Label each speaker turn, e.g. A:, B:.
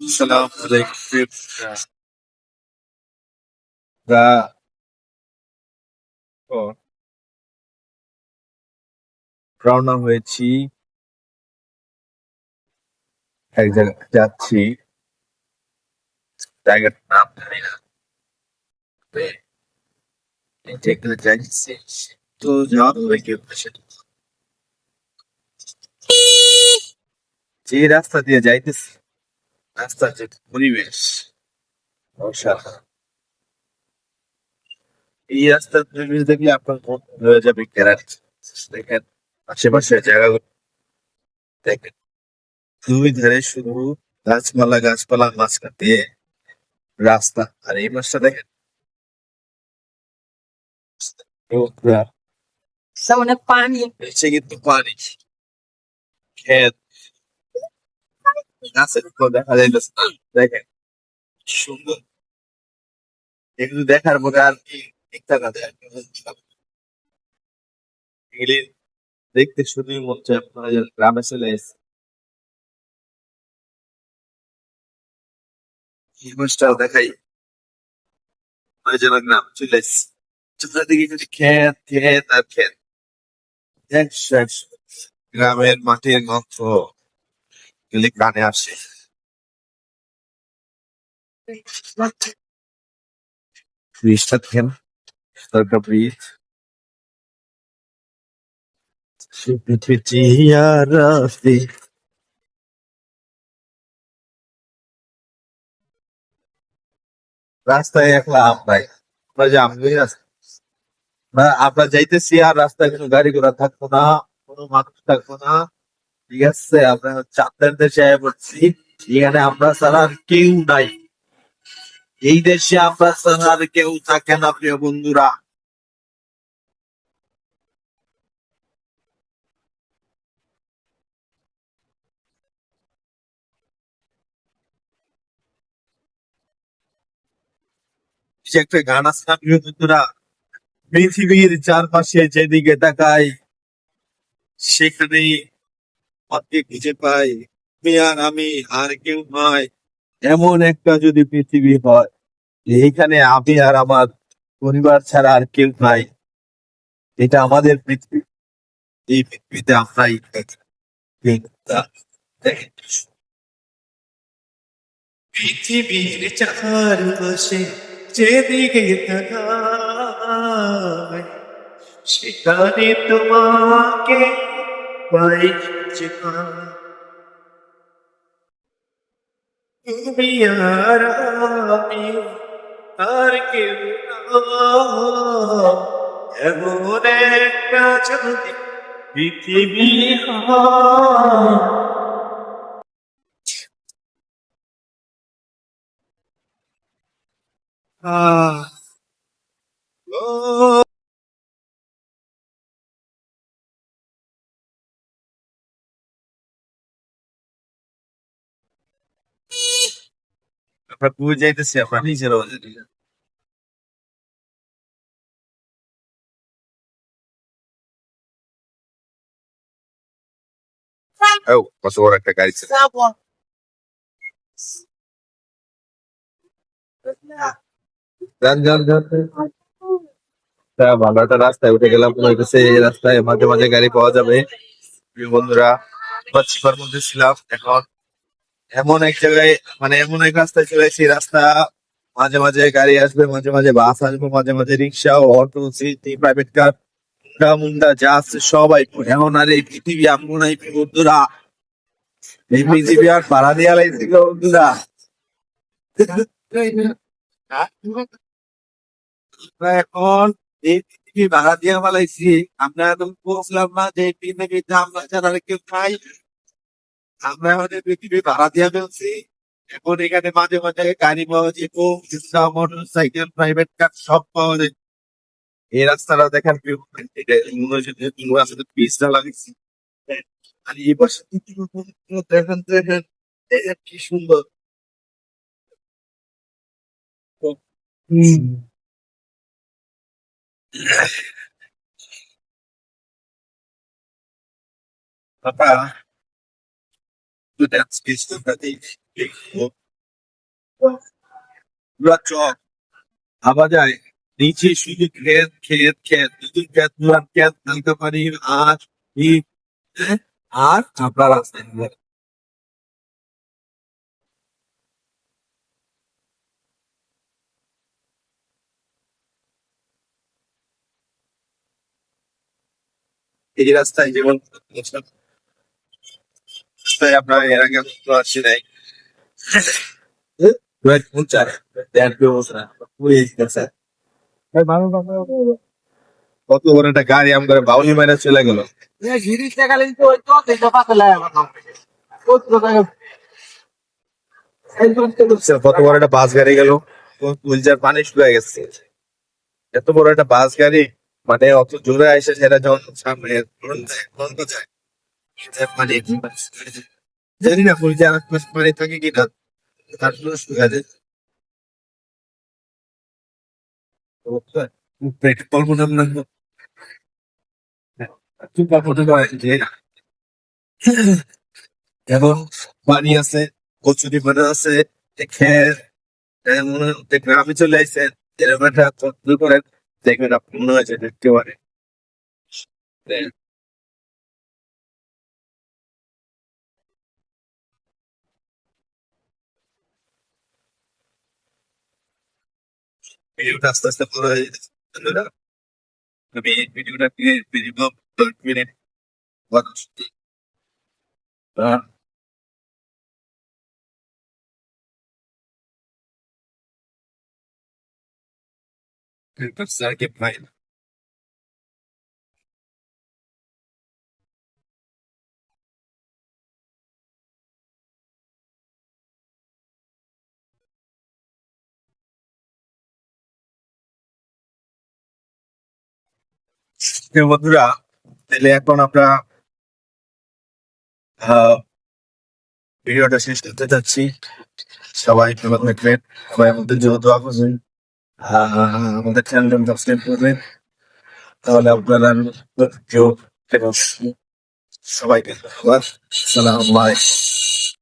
A: আসসালামু আলাইকুম। আমরা ও রওনা হয়েছি, এক জায়গায় যাচ্ছি, জায়গাটার নাম জানি না। তবে এই যেখানে যাচ্ছি তো যাওয়া হবে কি উদ্দেশ্যে? যে রাস্তা দিয়ে যাইতেছি, রাস্তার যে পরিবেশ অসাধারণ। এই রাস্তার পরিবেশ দেখলে আপনার মন হয়ে যাবে কেরাত। দেখেন আশেপাশের জায়গাগুলো দেখেন, দুই ধারে শুধু গাছপালা গাছপালা, মাঝখান দিয়ে রাস্তা। আর এই মাছটা দেখেন পুরা
B: সামনে পানি।
A: নিচে কিন্তু পানি, ক্ষেত, গাছের উপর দেখা যাইতেছে না। দেখেন সুন্দর, এগুলো দেখার পরে আর কি ঠিক থাকা যায়? এগুলি দেখতে শুধুই মনে হচ্ছে আপনারা যেন গ্রামে চলে এসেছে। এই মাছটাও দেখাই, ওই যেন গ্রাম চলে এসেছে। চতুর্দিকে কিন্তু ক্ষেত ক্ষেত আর ক্ষেত, একশো একশো। গ্রামের মাটির গন্ধ এগুলি কানে আসে। ব্রিজটা দেখেন, একটা ব্রিজ। সে পৃথিবী আর রাস্তি, রাস্তায় একলা আমরাই, আমরা যে আমি আমরা যাইতেছি আর রাস্তায় কোনো গাড়ি ঘোড়া থাকবো না, কোনো মানুষ থাকবো না। ঠিক আছে, আমরা চাঁদের দেশে আয়া পড়ছি, এখানে আমরা ছাড়া আর কেউ নাই। এই দেশে আমরা ছাড়া আর কেউ থাকে না, প্রিয় বন্ধুরা। যে একটা গান আছে না, প্রিয় বন্ধুরা, পৃথিবীর চারপাশে যেদিকে তাকাই সেখানেই পথকে খুঁজে পাই, তুমি আর আমি আর কেউ নয়। এমন একটা যদি পৃথিবী হয় এইখানে আমি আর আমার পরিবার ছাড়া আর কেউ নাই, এটা আমাদের পৃথিবী। এই পৃথিবীতে আমরাই দেখেন, পৃথিবীর চারপাশে যেদিকে তাকাই সেখানে তোমাকে পাই খুঁজে পাই। তুমি আর আমি আর কেউ নয়। এমন একটা যদি পৃথিবী হয়। আহ, ও আমরা কই যাইতেছি আমরা নিজেরাও জানি না। ও কত বড় একটা গাড়ি ছিল। যান যান যান। তা ভালো একটা রাস্তায় উঠে গেলাম, মনে হইতেছে এই রাস্তায় মাঝে মাঝে গাড়ি পাওয়া যাবে। প্রিয় বন্ধুরা, আমরা চিপার মধ্যে ছিলাম, এখন এমন এক জায়গায়, মানে এমন এক রাস্তায় চলে এসেছি, রাস্তা মাঝে মাঝে গাড়ি আসবে, মাঝে মাঝে বাস আসবে, মাঝে মাঝে রিক্সা, অটো, সিটি, প্রাইভেট কার, মুন্ডা যা আছে সবাই। এখন আর এই পৃথিবী আমগো নাই প্রিয় বন্ধুরা, এই পৃথিবী আর ভাড়া দিয়া লাইছি গো বন্ধুরা। আমরা এখন এই পৃথিবী ভাড়া দিয়া ফেলাইছি। আমরা এখন বলছিলাম না যে এই পৃথিবীতে আমরা ছাড়া আর কেউ নাই, আমরা এখন এই পৃথিবী ভাড়া দিয়া ফেলছি। এখন এখানে মাঝে মাঝে গাড়ি পাওয়া যায়, রিক্সা, মোটর সাইকেল, প্রাইভেট কার সব পাওয়া যায়। এই রাস্তাটা দেখার কেউ নাই। এটা মনে হচ্ছে যে কোনো রাস্তাতে পিচটা লাগাইছি। আর এই পাশে দেখেন দেখেন, দেখেন কি সুন্দর। হুম। Papá, tu dance que está pra dentro. পুরা চক ভাবা যায় নিচে শুধু ক্ষেত ক্ষেত ক্ষেত শুধু ক্ষেত পুরা ক্ষেত হালকা পানি আর ইট, হ্যাঁ? আর আপনার রাস্তায় এই রাস্তায় যেমন রাস্তায় আপনার এর আগে কখনো আসি নাই। Right, muchas. দেড় কিলোমিটার পুরো গেছে। কত বড় একটা গাড়ি আম করে বাউলি মাইনা চলে গেল। কত বড় একটা বাস গাড়ি গেল, গুলজার পানি শুকিয়ে গেছে। এত বড় একটা বাস গাড়ি, মানে অত জোরে আসে সেটা যখন সামনে বন্ধ যায় পানি জানি না গুলজার আশপাশ পানি থাকে কিনা, তারপরে শুকিয়ে যায়। কল্পনা না কল্পনা করে যে এখন পানি আছে, কচুরি পানা আছে, খের মনে হচ্ছে গ্রামে চলে আসছে। এরকম একটা কল্পনা করেন, দেখবেন আপনি মনে হয়েছে দেখতে পারে। ভিডিওটা আস্তে আস্তে পুরো হয়ে যাচ্ছে। আমি ভিডিওটা মিনিমাম 10 মিনিট বানাচ্ছি। স্যার কে ভাই বন্ধুরা, তাহলে এখন আমরা আহ, ভিডিওটা শেষ করতে যাচ্ছি। সবাই ভালো থাকবেন, সবাই আমাদের জন্য দোয়া করবেন, আমাদের চ্যানেলটা সাবস্ক্রাইব করবেন, তাহলে আপনারা কেউ সবাইকে ধন্যবাদ। আসসালামু আলাইকুম।